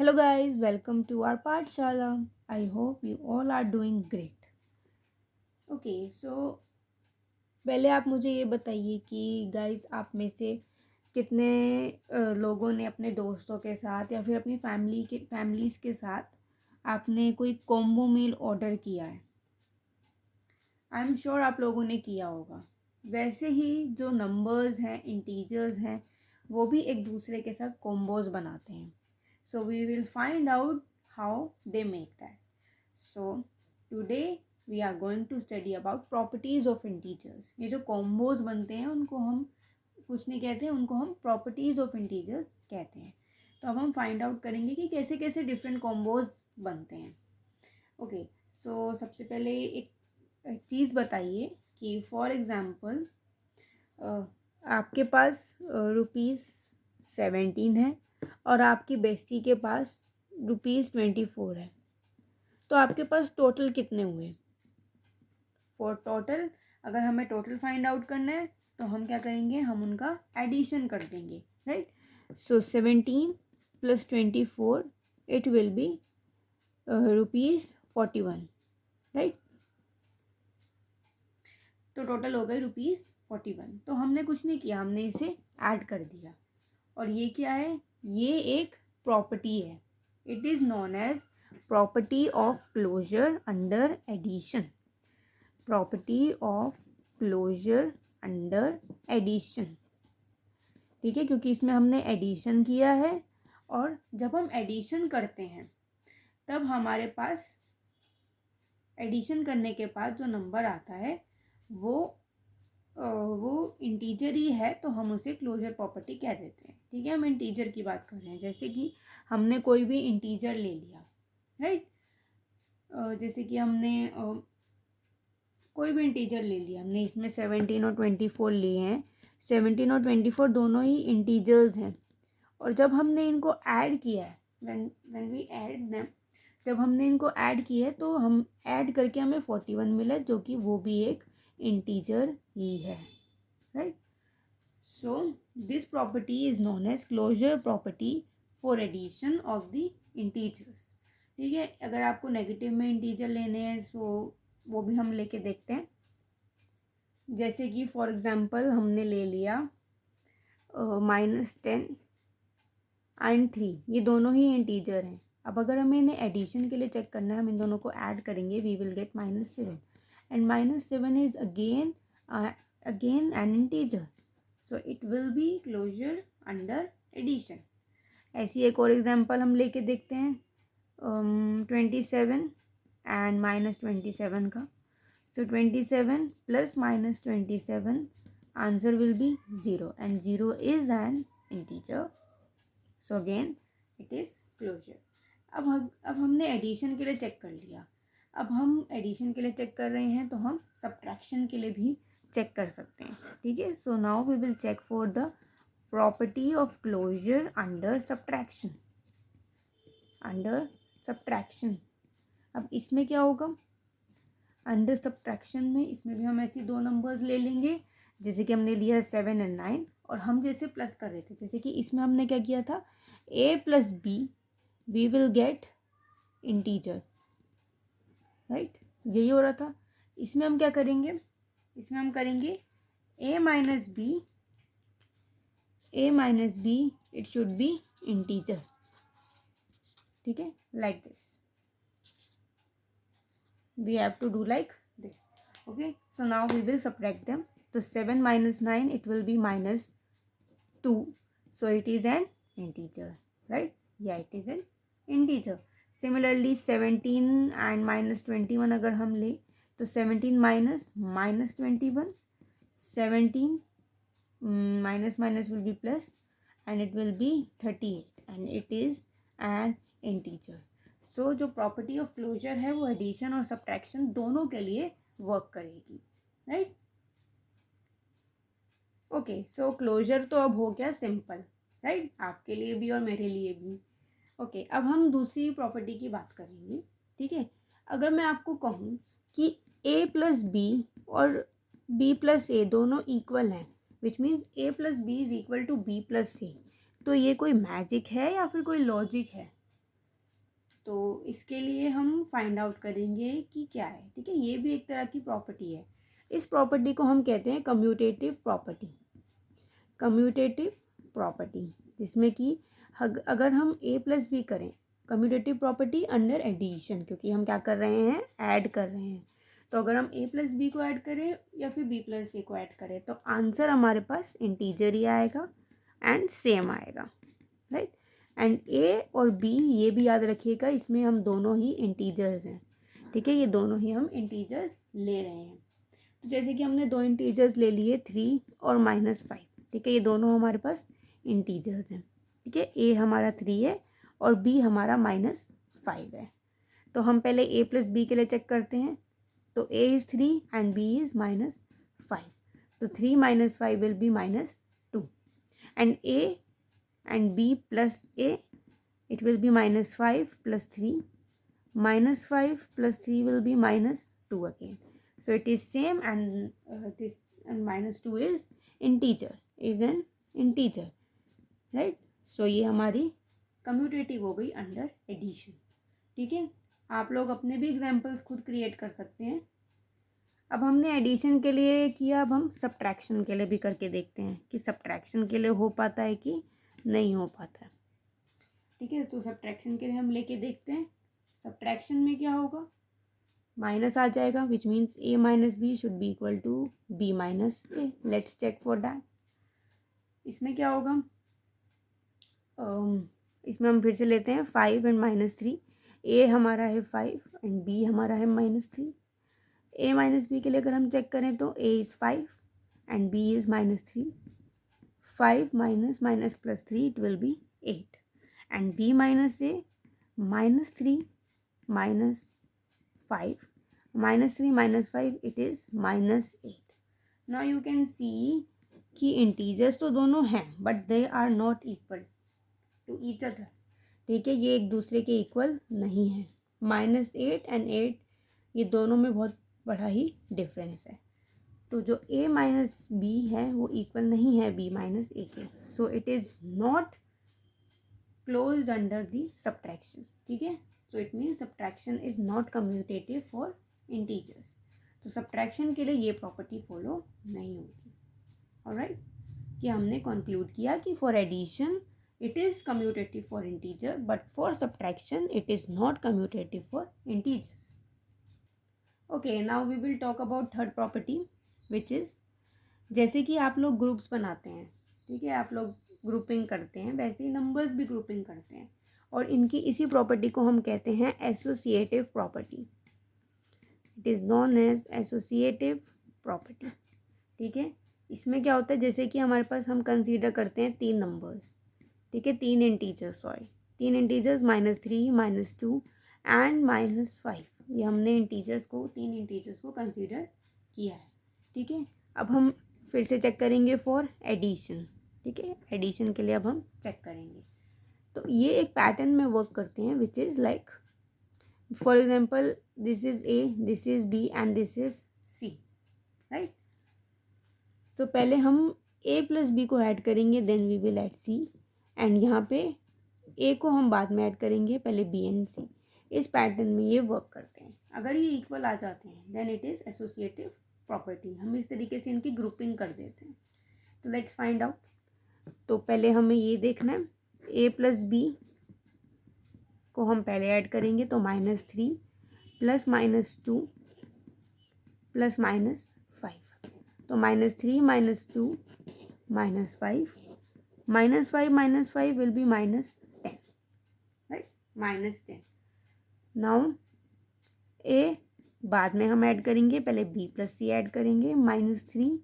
Hello guys, welcome to our Pathshala. I hope you all are doing great. Okay, so पहले आप मुझे ये बताइए कि गाइस आप में से कितने लोगों ने अपने दोस्तों के साथ या फिर अपनी फैमिलीज़ के साथ आपने कोई कॉम्बो मील ऑर्डर किया है। आई एम श्योर आप लोगों ने किया होगा। वैसे ही जो नंबर्स हैं, इंटीजर्स हैं, वो भी एक दूसरे के साथ कॉम्बोज बनाते हैं। So we will find out how they make that. So today we are going to study about properties of integers. ये जो combos बनते हैं उनको हम कुछ नहीं कहते हैं, उनको हम properties of integers कहते हैं। तो अब हम find out करेंगे कि कैसे कैसे different combos बनते हैं। Okay, so सबसे पहले एक चीज़ बताइए कि फॉर एग्ज़ाम्पल आपके पास ₹17 है और आपकी बेस्टी के पास ₹24 है, तो आपके पास टोटल कितने हुए? फॉर टोटल अगर हमें टोटल फाइंड आउट करना है तो हम क्या करेंगे, हम उनका एडिशन कर देंगे, right. So 17 + 24 it will B ₹41, right. तो टोटल हो गए ₹41। तो हमने कुछ नहीं किया, हमने इसे ऐड कर दिया। और ये क्या है? ये एक प्रॉपर्टी है। It is known as property of closure under addition. Property of closure under addition, ठीक है, क्योंकि इसमें हमने एडिशन किया है। और जब हम एडिशन करते हैं तब हमारे पास एडिशन करने के बाद जो नंबर आता है वो इंटीजर ही है, तो हम उसे क्लोजर प्रॉपर्टी कह देते हैं, ठीक है। हम इंटीजर की बात कर रहे हैं, जैसे कि हमने कोई भी इंटीजर ले लिया, राइट। जैसे कि हमने कोई भी इंटीजर ले लिया, हमने इसमें 17 और 24 लिए हैं। 17 और 24 दोनों ही इंटीजर्स हैं। और जब हमने इनको ऐड किया है, व्हेन वी ऐड देम, जब हमने इनको ऐड किया है तो हम ऐड करके हमें 41 मिला, जो कि वो भी एक इंटीजर ही है, right? So this property is known as closure property for addition of the integers, ठीक है। अगर आपको नेगेटिव में इंटीजर लेने हैं सो वो भी हम लेके देखते हैं। जैसे कि फॉर एग्जांपल हमने ले लिया -10 एंड 3, ये दोनों ही इंटीजर हैं। अब अगर हमें इन्हें एडिशन के लिए चेक करना है, हम इन दोनों को ऐड करेंगे, we will get -7 and -7 is again an integer, so it will be closure under addition. ऐसी एक और एग्जांपल हम लेके देखते हैं 27 एंड -27 का। So 27 + -27, answer will be 0 and 0 is an integer, so again it is closure. अब हमने एडिशन के लिए चेक कर लिया। अब हम एडिशन के लिए चेक कर रहे हैं तो हम सब्ट्रैक्शन के लिए भी चेक कर सकते हैं, ठीक है। So now we will check for the property of closure under subtraction. Under subtraction, अब इसमें क्या होगा? अंडर सब्ट्रैक्शन में इसमें भी हम ऐसी दो नंबर्स ले लेंगे, जैसे कि हमने लिया 7 एंड 9, और हम जैसे प्लस कर रहे थे, जैसे कि इसमें हमने क्या किया था, a + b we will get integer, right. यही हो रहा था। इसमें हम क्या करेंगे? इसमें हम करेंगे a - b it should be integer, ठीक है, like this. we have to do like this, okay। so now we will subtract them, so 7 - 9 it will be -2, so it is an integer, right? Yeah, it is an integer। similarly 17 and -21 अगर हम ले तो 17 minus -21, 17 minus will be plus and it will be 38 and it is an integer। सो जो property of closure है वो addition और subtraction दोनों के लिए वर्क करेगी, राइट। ओके, सो क्लोजर तो अब हो गया सिंपल, राइट, आपके लिए भी और मेरे लिए भी। ओके, अब हम दूसरी प्रॉपर्टी की बात करेंगे, ठीक है। अगर मैं आपको कहूँ कि a + b और b + a दोनों इक्वल हैं, which means a + b is equal to b + a, तो ये कोई मैजिक है या फिर कोई लॉजिक है? तो इसके लिए हम फाइंड आउट करेंगे कि क्या है, ठीक है। ये भी एक तरह की प्रॉपर्टी है। इस प्रॉपर्टी को हम कहते हैं कम्यूटेटिव प्रॉपर्टी। कम्यूटेटिव प्रॉपर्टी जिसमें कि अगर हम ए प्लस बी करें, कम्यूटेटिव प्रॉपर्टी अंडर एडिशन, क्योंकि हम क्या कर रहे हैं, ऐड कर रहे हैं। तो अगर हम ए प्लस बी को ऐड करें या फिर बी प्लस ए को ऐड करें तो आंसर हमारे पास इंटीजर ही आएगा एंड सेम आएगा, राइट। एंड ए और बी ये भी याद रखिएगा, इसमें हम दोनों ही इंटीजर्स हैं, ठीक है। ये दोनों ही हम इंटीजर्स ले रहे हैं। तो जैसे कि हमने दो इंटीजर्स ले लिए 3 और -5, ठीक है। ये दोनों हमारे पास इंटीजर्स हैं, ठीक है। ए हमारा 3 है और बी हमारा -5 है। तो हम पहले ए प्लस बी के लिए चेक करते हैं। तो A is 3 and B is -5। तो 3 - 5 will be -2 and A and b plus a, it will be -5 plus 3, -5 plus 3 will be -2 again. So it is same and this and -2 is an integer, right? So ये हमारी commutative हो गई under addition, ठीक है। आप लोग अपने भी एग्जाम्पल्स खुद क्रिएट कर सकते हैं। अब हमने एडिशन के लिए किया, अब हम सब्ट्रैक्शन के लिए भी करके देखते हैं कि सब्ट्रैक्शन के लिए हो पाता है कि नहीं हो पाता, ठीक है। तो सब्ट्रैक्शन के लिए हम लेके देखते हैं। सब्ट्रैक्शन में क्या होगा, माइनस आ जाएगा, which means a minus B should be equal to b minus A. Let's check for that. इसमें क्या होगा, इसमें हम फिर से लेते हैं 5 एंड -3। a हमारा है 5 एंड b हमारा है -3। a माइनस बी के लिए अगर हम चेक करें तो a is 5 and b is -3। 5 minus plus 3 it will be 8 and b minus a -3 minus 5 -3 minus 5 it is -8। now you can see कि इंटीजर्स तो दोनों हैं but they are not equal to each other, ठीक है। ये एक दूसरे के इक्वल नहीं है। -8 एंड 8 ये दोनों में बहुत बड़ा ही डिफरेंस है। तो जो a माइनस बी है वो इक्वल नहीं है b माइनस ए के। So it is not closed under the subtraction, ठीक है। So it means subtraction is not commutative for integers. तो सब्ट्रैक्शन के लिए ये प्रॉपर्टी फॉलो नहीं होगी, ऑलराइट। कि हमने कंक्लूड किया कि for addition it is commutative for integer but for subtraction it is not commutative for integers. Okay, now we will talk about third property which is, जैसे कि आप लोग ग्रुप्स बनाते हैं, ठीक है, आप लोग ग्रुपिंग करते हैं, वैसे ही नंबर्स भी ग्रुपिंग करते हैं और इनकी इसी प्रॉपर्टी को हम कहते हैं associative property. It is known as associative property, ठीक है। इसमें क्या होता है, जैसे कि हमारे पास हम कंसीडर करते हैं 3 नंबर्स, ठीक है, 3 इंटीजर्स, सॉरी 3 इंटीजर्स -3 -2 एंड -5। ये हमने इंटीजर्स को 3 इंटीजर्स को कंसीडर किया है, ठीक है। अब हम फिर से चेक करेंगे फॉर एडिशन, ठीक है। एडिशन के लिए अब हम चेक करेंगे। तो ये एक पैटर्न में वर्क करते हैं which is like for example this is A, this is B and this is C, right. So पहले हम ए प्लस बी को ऐड करेंगे, then we will add C, and यहाँ पे ए को हम बाद में ऐड करेंगे, पहले बी एंड सी। इस पैटर्न में ये वर्क करते हैं। अगर ये इक्वल आ जाते हैं then it is associative property. हम इस तरीके से इनकी ग्रुपिंग कर देते हैं। तो लेट्स फाइंड आउट। तो पहले हमें ये देखना है, ए प्लस बी को हम पहले ऐड करेंगे तो -3 प्लस -2 प्लस -5। तो -3 -2 -5 -5 विल बी -10, राइट, -10। नाउ ए बाद में हम ऐड करेंगे, पहले बी प्लस सी ऐड करेंगे, -3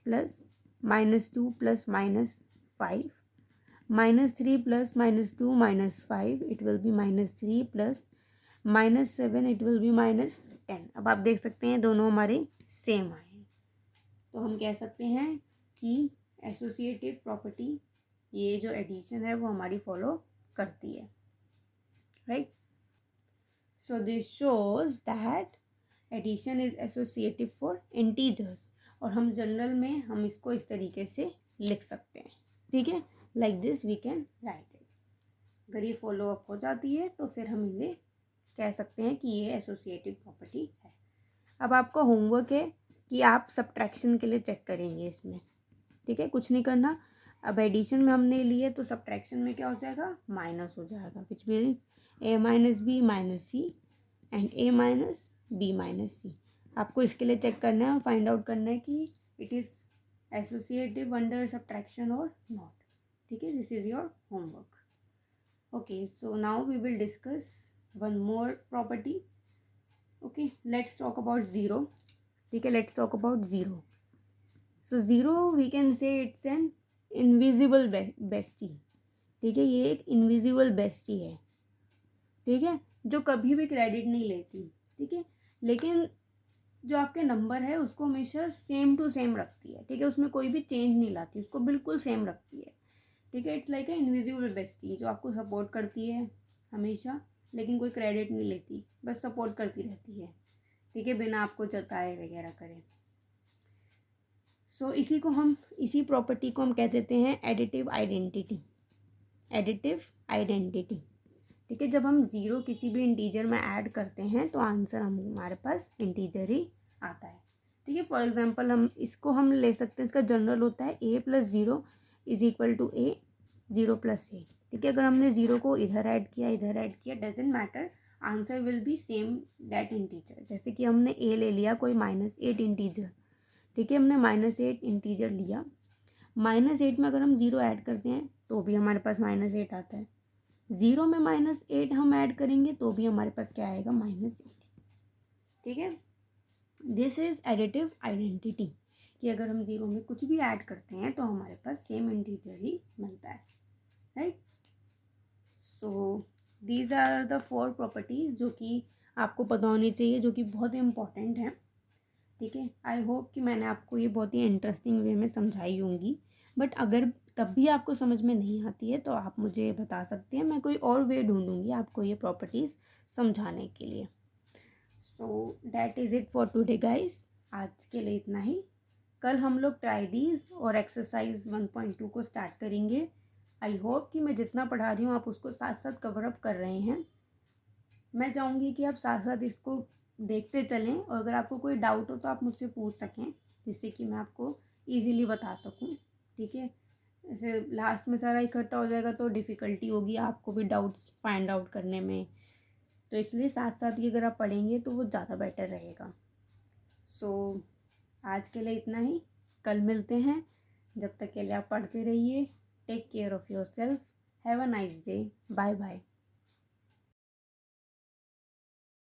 plus -2 plus -5 -3 plus -2 -5 it will B -3 plus -7 it will B -10। अब आप देख सकते हैं दोनों हमारे सेम आए हैं। तो हम कह सकते हैं कि एसोसिएटिव प्रॉपर्टी, ये जो एडिशन है वो हमारी फॉलो करती है, right. So this shows that addition is associative for integers. और हम जनरल में हम इसको इस तरीके से लिख सकते हैं, ठीक है, like this we can write it, अगर ये फॉलो अप हो जाती है तो फिर हम इन्हें कह सकते हैं कि ये एसोसिएटिव प्रॉपर्टी है। अब आपका होमवर्क है कि आप सब्ट्रैक्शन के लिए चेक करेंगे इसमें, ठीक है, कुछ नहीं करना। अब एडिशन में हमने लिए तो सब्ट्रैक्शन में क्या हो जाएगा, माइनस हो जाएगा, which means a minus B minus C and a minus B minus C. आपको इसके लिए चेक करना है और फाइंड आउट करना है कि it is associative under subtraction और नॉट, ठीक है। This is your homework. Okay, so now we will discuss one more property. Okay, let's talk about zero, ठीक है, let's talk about zero. So zero we can say it's an invisible bestie, ठीक है, ये एक invisible bestie है, ठीक है, जो कभी भी क्रेडिट नहीं लेती, ठीक है, लेकिन जो आपके नंबर है उसको हमेशा सेम टू सेम रखती है, ठीक है, उसमें कोई भी चेंज नहीं लाती, उसको बिल्कुल सेम रखती है, ठीक है। It's like a invisible bestie जो आपको सपोर्ट करती है हमेशा, लेकिन कोई क्रेडिट नहीं लेती, बस सपोर्ट करती रहती है, ठीक है, बिना आपको जताए वगैरह करे। सो इसी प्रॉपर्टी को हम कह देते हैं एडिटिव आइडेंटिटी, एडिटिव आइडेंटिटी, ठीक है। जब हम ज़ीरो किसी भी इंटीजर में ऐड करते हैं तो आंसर हमारे पास इंटीजर ही आता है, ठीक है। फॉर एग्जांपल हम ले सकते हैं, इसका जनरल होता है a plus zero is equal to a, zero plus a, ठीक है। अगर हमने ज़ीरो को इधर ऐड किया doesn't matter, answer will B same that integer. जैसे कि हमने a ले लिया कोई -8 इंटीजर, ठीक है, हमने -8 इंटीजर लिया, -8 में अगर हम ज़ीरो ऐड करते हैं तो भी हमारे पास -8 आता है, ज़ीरो में -8 हम ऐड करेंगे तो भी हमारे पास क्या आएगा, -8, ठीक है। दिस इज़ एडिटिव आइडेंटिटी कि अगर हम ज़ीरो में कुछ भी ऐड करते हैं तो हमारे पास सेम इंटीजर ही मिलता है, right. So these are the 4 properties जो कि आपको पता होनी चाहिए, जो कि बहुत इम्पॉर्टेंट हैं, ठीक है। आई होप कि मैंने आपको ये बहुत ही इंटरेस्टिंग वे में समझाई होंगी, बट अगर तब भी आपको समझ में नहीं आती है तो आप मुझे बता सकते हैं, मैं कोई और वे ढूंढूंगी आपको ये प्रॉपर्टीज़ समझाने के लिए। So that is it for today guys, आज के लिए इतना ही। कल हम लोग ट्राई दीज और एक्सरसाइज 1.2 को स्टार्ट करेंगे। आई होप कि मैं जितना पढ़ा रही हूँ आप उसको साथ साथ कवर अप कर रहे हैं। मैं चाहूँगी कि आप साथ साथ इसको देखते चलें और अगर आपको कोई डाउट हो तो आप मुझसे पूछ सकें, जिससे कि मैं आपको इजीली बता सकूं, ठीक है। ऐसे लास्ट में सारा इकट्ठा हो जाएगा तो डिफ़िकल्टी होगी आपको भी डाउट्स फाइंड आउट करने में, तो इसलिए साथ साथ ही अगर आप पढ़ेंगे तो वो ज़्यादा बेटर रहेगा। सो आज के लिए इतना ही, कल मिलते हैं, जब तक के लिए आप पढ़ते रहिए। Take care of yourself, have a nice day, bye bye.